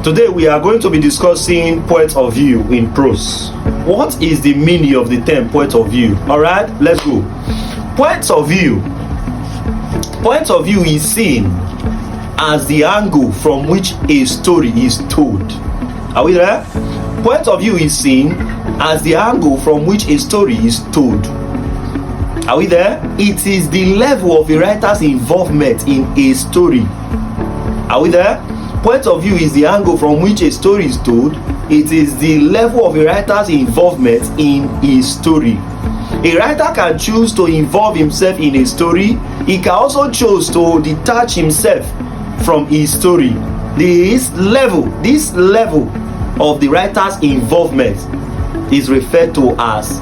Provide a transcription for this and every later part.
Today we are going to be discussing point of view in prose. What is the meaning of the term point of view? Alright, let's go. Point of view. Point of view is seen as the angle from which a story is told. Are we there? Point of view is seen as the angle from which a story is told. Are we there? It is the level of a writer's involvement in a story. Are we there? Point of view is the angle from which a story is told. It is the level of a writer's involvement in a story. A writer can choose to involve himself in a story. He can also choose to detach himself from his story. This level of the writer's involvement is referred to as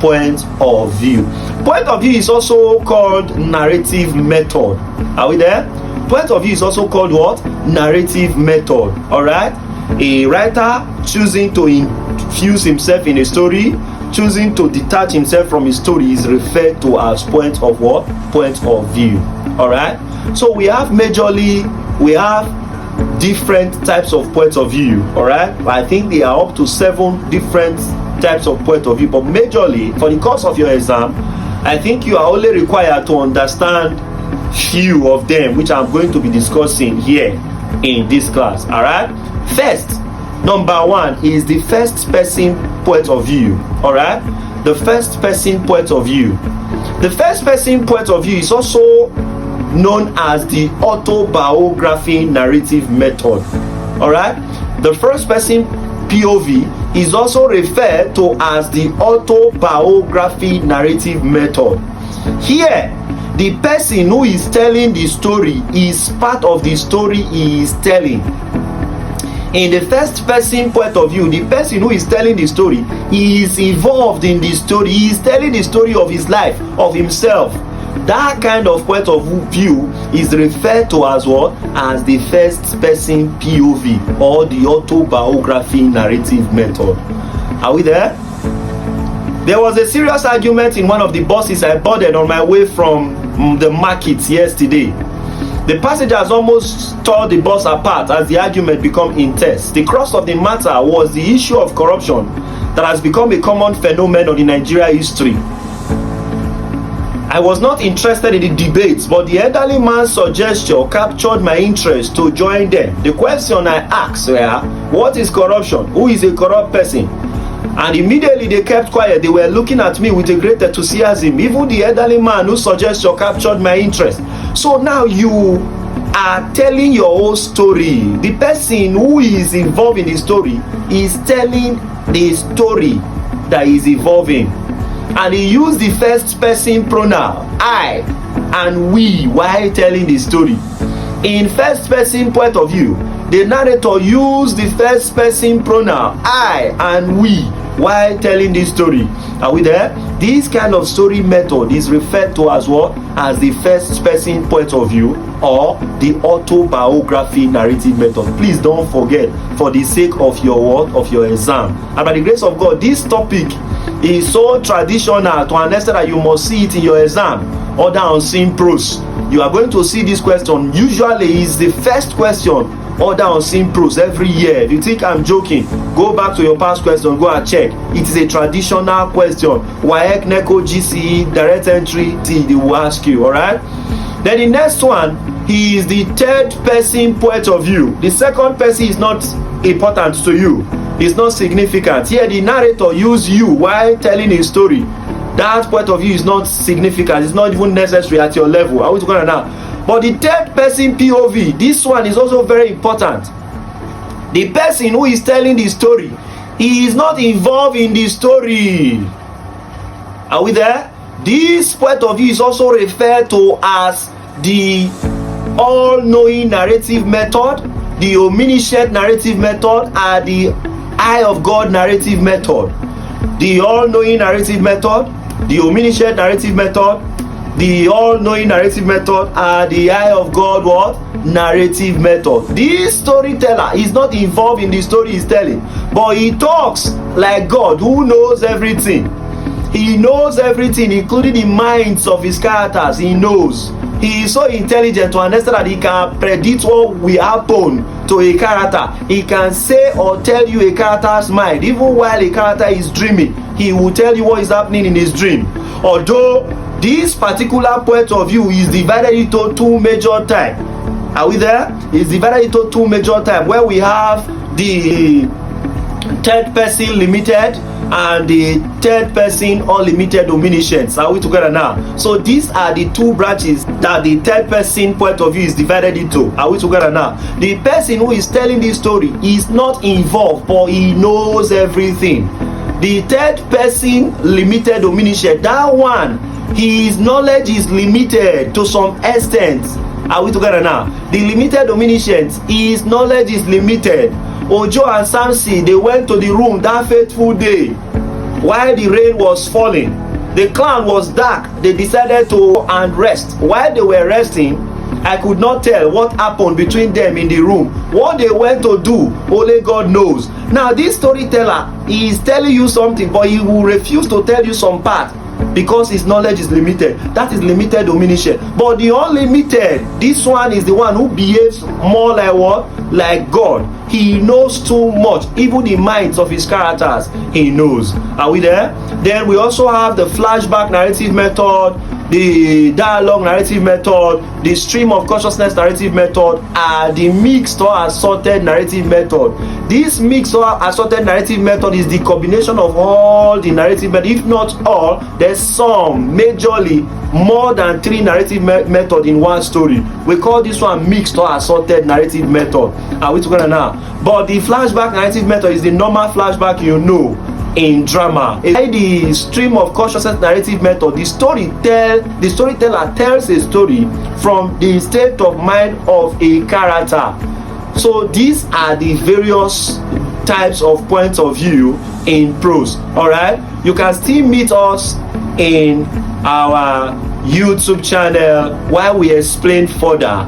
point of view. Point of view is also called narrative method. Are we there? Point of view is also called what? Narrative method. Alright? A writer choosing to infuse himself in a story, choosing to detach himself from his story is referred to as point of what? Point of view. Alright? So we have different types of point of view. Alright? I think there are up to 7 different types of point of view, but majorly for the course of your exam, I think you are only required to understand few of them, which I'm going to be discussing here in this class. All right, first, number 1 is the first person point of view. All right, the first person point of view. The first person point of view is also known as the autobiography narrative method. All right, the first person POV is also referred to as the autobiography narrative method. Here, the person who is telling the story is part of the story he is telling. In the first person point of view, the person who is telling the story is involved in the story. He is telling the story of his life, of himself. That kind of point of view is referred to as what? As the first person POV, or the autobiography narrative method. Are we there? There was a serious argument in one of the buses I boarded on my way from the market yesterday. The passengers almost tore the bus apart as the argument became intense. The crux of the matter was the issue of corruption that has become a common phenomenon in Nigeria history. I was not interested in the debates, but the elderly man's suggestion captured my interest to join them. The question I asked were, what is corruption? Who is a corrupt person? And immediately they kept quiet. They were looking at me with a great enthusiasm. Even the elderly man whose suggestion captured my interest. So now you are telling your whole story. The person who is involved in the story is telling the story that is evolving. And he used the first person pronoun, I and we, while telling the story. In first person point of view, the narrator used the first person pronoun, I and we, while telling this story. Are we there? This kind of story method is referred to as what? As the first person point of view, or the autobiography narrative method. Please don't forget, for the sake of your what? Of your exam. And by the grace of God, this topic is so traditional to an extent that you must see it in your exam. Other unseen prose, you are going to see this question. Usually is the first question order unseen prose every year. If you think I'm joking, go back to your past question, go and check. It is a traditional question. WAEC, NECO, GCE, direct entry, they will ask you. Alright, then the next one is the third person point of view. The second person is not important to you, it's not significant. Here the narrator use you while telling a story. That point of view is not significant, it's not even necessary at your level. Are we going now? But the third person POV, this one is also very important. The person who is telling the story, he is not involved in the story. Are we there? This point of view is also referred to as the all-knowing narrative method, the omniscient narrative method, and the eye of God narrative method. The all-knowing narrative method, the omniscient narrative method, the all-knowing narrative method, and the eye of God what? Narrative method. This storyteller is not involved in the story he's telling, but he talks like God who knows everything. He knows everything, including the minds of his characters. He knows. he is so intelligent to understand that he can predict what will happen to a character. He can say or tell you a character's mind. Even while a character is dreaming, he will tell you what is happening in his dream. Although this particular point of view is divided into two major types. Are we there? It's divided into two major types, where we have the third person limited and the third person unlimited omniscience. Are we together now? So these are the two branches that the third person point of view is divided into. Are we together now? The person who is telling this story is not involved, but he knows everything. The third person limited omniscience, that one, his knowledge is limited to some extent. Are we together now? The limited omniscience, his knowledge is limited. Ojo and Samson, they went to the room that fateful day while the rain was falling. The cloud was dark. They decided to rest. While they were resting, I could not tell what happened between them in the room. What they went to do, only God knows. Now this storyteller is telling you something, but he will refuse to tell you some part because his knowledge is limited. That is limited omniscience. But the unlimited, this one is the one who behaves more like what? Like God. He knows too much. Even the minds of his characters, he knows. Are we there? Then we also have the flashback narrative method, the dialogue narrative method, the stream of consciousness narrative method, and the mixed or assorted narrative method. This mixed or assorted narrative method is the combination of all the narrative methods. If not all, there's some, majorly more than 3 narrative methods in one story. We call this one mixed or assorted narrative method. Are we together now? But the flashback narrative method is the normal flashback you know in drama. In the stream of consciousness narrative method, the storyteller tells a story from the state of mind of a character. So these are the various types of points of view in prose. All right, you can still meet us in our YouTube channel while we explain further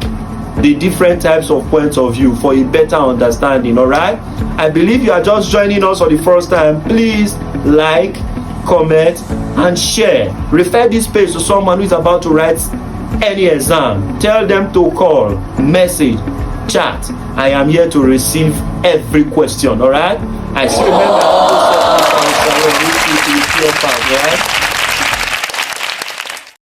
the different types of points of view for a better understanding. All right, I believe you are just joining us for the first time. Please like, comment and share. Refer this page to someone who is about to write any exam. Tell them to call, message, chat. I am here to receive every question. All right, I still remember all those